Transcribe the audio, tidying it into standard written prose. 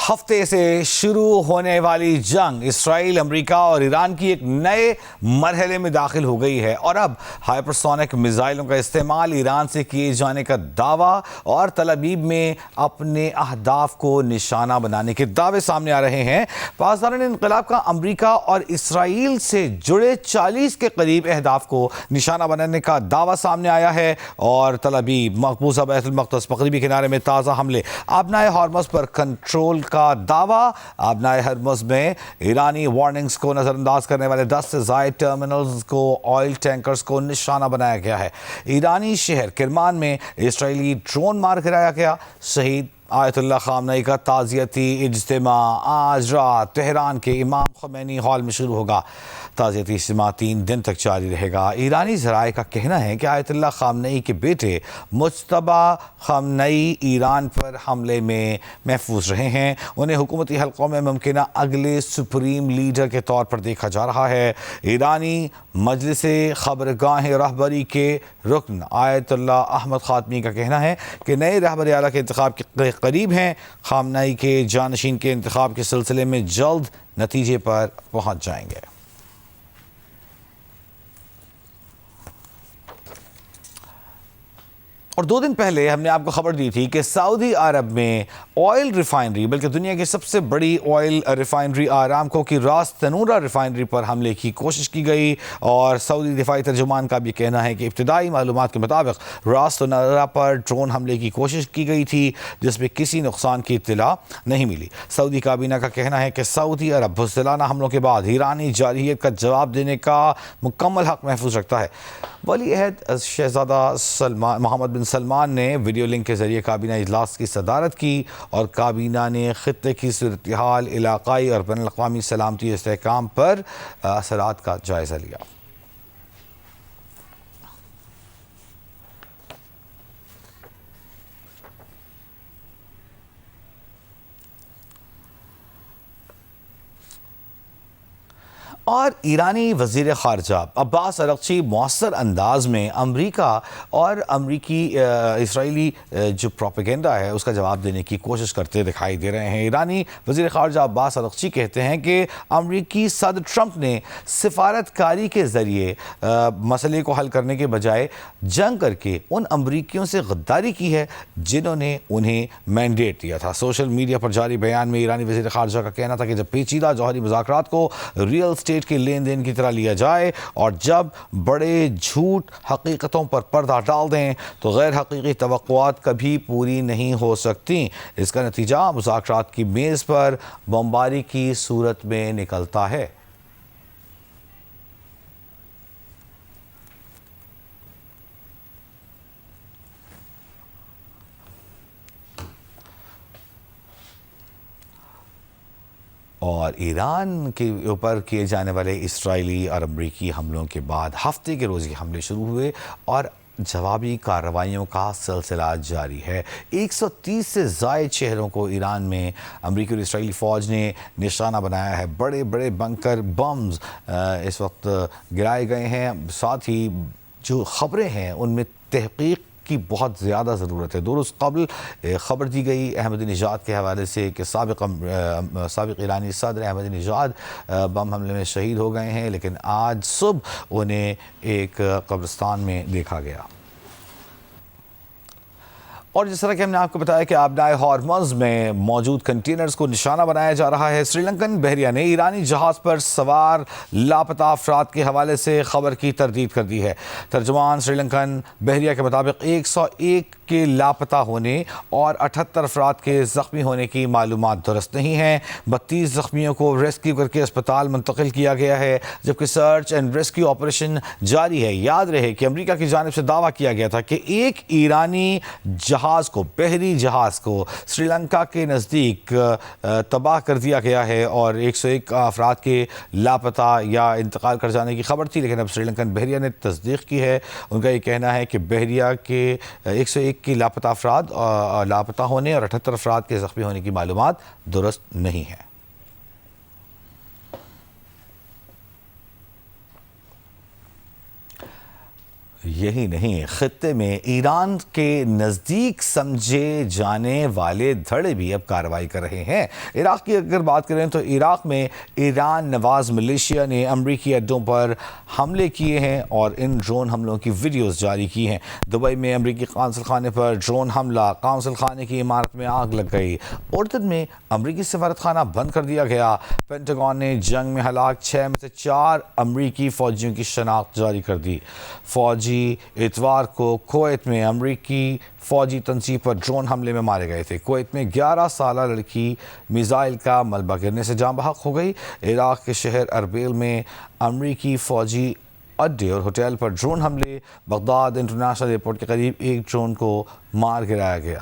ہفتے سے شروع ہونے والی جنگ اسرائیل، امریکہ اور ایران کی ایک نئے مرحلے میں داخل ہو گئی ہے اور اب ہائپرسونک میزائلوں کا استعمال ایران سے کیے جانے کا دعویٰ اور تل ابیب میں اپنے اہداف کو نشانہ بنانے کے دعوے سامنے آ رہے ہیں۔ پاسداران انقلاب کا امریکہ اور اسرائیل سے جڑے 40 کے قریب اہداف کو نشانہ بنانے کا دعویٰ سامنے آیا ہے اور تل ابیب، مقبوضہ بیت المقدس، مغربی کنارے میں تازہ حملے، آبنائے ہارمز پر کنٹرول کا دعویٰ۔ آبنائے ہرمز میں ایرانی وارننگز کو نظر انداز کرنے والے 10 سے زائد ٹرمینلز کو، آئل ٹینکرز کو نشانہ بنایا گیا ہے۔ ایرانی شہر کرمان میں اسرائیلی ڈرون مار گرایا گیا۔ شہید آیت اللہ خامنئی کا تعزیتی اجتماع آج رات تہران کے امام خمینی ہال میں شروع ہوگا۔ تعزیتی اجتماع 3 دن تک جاری رہے گا۔ ایرانی ذرائع کا کہنا ہے کہ آیت اللہ خامنئی کے بیٹے مجتبی خامنئی ایران پر حملے میں محفوظ رہے ہیں۔ انہیں حکومتی حلقوں میں ممکنہ اگلے سپریم لیڈر کے طور پر دیکھا جا رہا ہے۔ ایرانی مجلس خبرگاہ رہبری کے رکن آیت اللہ احمد خاتمی کا کہنا ہے کہ نئے رہبر اعلیٰ کے انتخاب کے قریب ہیں۔ خامنئی کے جانشین کے انتخاب کے سلسلے میں جلد نتیجے پر پہنچ جائیں گے۔ اور 2 دن پہلے ہم نے آپ کو خبر دی تھی کہ سعودی عرب میں آئل ریفائنری، بلکہ دنیا کی سب سے بڑی آئل ریفائنری آرامکو کی راس تنورہ ریفائنری پر حملے کی کوشش کی گئی، اور سعودی دفاعی ترجمان کا بھی کہنا ہے کہ ابتدائی معلومات کے مطابق راس تنورہ پر ڈرون حملے کی کوشش کی گئی تھی جس میں کسی نقصان کی اطلاع نہیں ملی۔ سعودی کابینہ کا کہنا ہے کہ سعودی عرب بزدلانہ حملوں کے بعد ایرانی جارحیت کا جواب دینے کا مکمل حق محفوظ رکھتا ہے۔ ولی عہد شہزادہ محمد بن سلمان نے ویڈیو لنک کے ذریعے کابینہ اجلاس کی صدارت کی اور کابینہ نے خطے کی صورتحال، علاقائی اور بین الاقوامی سلامتی و استحکام پر اثرات کا جائزہ لیا۔ اور ایرانی وزیر خارجہ عباس اراغچی مؤثر انداز میں امریکہ اور اسرائیلی جو پروپیگنڈا ہے اس کا جواب دینے کی کوشش کرتے دکھائی دے رہے ہیں۔ ایرانی وزیر خارجہ عباس اراغچی کہتے ہیں کہ امریکی صدر ٹرمپ نے سفارتکاری کے ذریعے مسئلے کو حل کرنے کے بجائے جنگ کر کے ان امریکیوں سے غداری کی ہے جنہوں نے انہیں مینڈیٹ دیا تھا۔ سوشل میڈیا پر جاری بیان میں ایرانی وزیر خارجہ کا کہنا تھا کہ جب پیچیدہ جوہری مذاکرات کو ریئل اسٹیٹ کے لین دین کی طرح لیا جائے اور جب بڑے جھوٹ حقیقتوں پر پردہ ڈال دیں تو غیر حقیقی توقعات کبھی پوری نہیں ہو سکتی۔ اس کا نتیجہ مذاکرات کی میز پر بمباری کی صورت میں نکلتا ہے۔ اور ایران کے اوپر کیے جانے والے اسرائیلی اور امریکی حملوں کے بعد ہفتے کے روز یہ حملے شروع ہوئے اور جوابی کارروائیوں کا سلسلہ جاری ہے۔ 130 سے زائد شہروں کو ایران میں امریکی اور اسرائیلی فوج نے نشانہ بنایا ہے۔ بڑے بڑے بنکر بمز اس وقت گرائے گئے ہیں۔ ساتھ ہی جو خبریں ہیں ان میں تحقیق کی بہت زیادہ ضرورت ہے۔ 2 روز قبل خبر دی گئی احمدی نژاد کے حوالے سے کہ سابق ایرانی صدر احمدی نژاد بم حملے میں شہید ہو گئے ہیں، لیکن آج صبح انہیں ایک قبرستان میں دیکھا گیا۔ اور جس طرح کہ ہم نے آپ کو بتایا کہ آبنائے ہارمز میں موجود کنٹینرز کو نشانہ بنایا جا رہا ہے، سری لنکن بحریہ نے ایرانی جہاز پر سوار لاپتہ افراد کے حوالے سے خبر کی تردید کر دی ہے۔ ترجمان سری لنکن بحریہ کے مطابق 101 کے لاپتہ ہونے اور 78 افراد کے زخمی ہونے کی معلومات درست نہیں ہیں۔ 32 زخمیوں کو ریسکیو کر کے اسپتال منتقل کیا گیا ہے، جبکہ سرچ اینڈ ریسکیو آپریشن جاری ہے۔ یاد رہے کہ امریکہ کی جانب سے دعویٰ کیا گیا تھا کہ ایک ایرانی بحری جہاز کو سری لنکا کے نزدیک تباہ کر دیا گیا ہے اور 101 افراد کے لاپتہ یا انتقال کر جانے کی خبر تھی، لیکن اب سری لنکن بحریہ نے تصدیق کی ہے۔ ان کا یہ کہنا ہے کہ بحریہ کے 101 کی لاپتہ افراد لاپتہ ہونے اور 78 افراد کے زخمی ہونے کی معلومات درست نہیں ہیں۔ یہی نہیں، خطے میں ایران کے نزدیک سمجھے جانے والے دھڑے بھی اب کارروائی کر رہے ہیں۔ عراق کی اگر بات کریں تو عراق میں ایران نواز ملیشیا نے امریکی اڈوں پر حملے کیے ہیں اور ان ڈرون حملوں کی ویڈیوز جاری کی ہیں۔ دبئی میں امریکی قونصل خانے پر ڈرون حملہ، قونصل خانے کی عمارت میں آگ لگ گئی۔ اردن میں امریکی سفارت خانہ بند کر دیا گیا۔ پینٹاگون نے جنگ میں ہلاک 6 میں سے 4 امریکی فوجیوں کی شناخت جاری کر دی۔ فوجی اتوار کو کویت میں امریکی فوجی تنصیب پر ڈرون حملے میں مارے گئے تھے۔ کویت میں 11 سالہ لڑکی میزائل کا ملبہ گرنے سے جاں بحق ہو گئی۔ عراق کے شہر اربیل میں امریکی فوجی اڈے اور ہوٹل پر ڈرون حملے، بغداد انٹرنیشنل ایئرپورٹ کے قریب ایک ڈرون کو مار گرایا گیا۔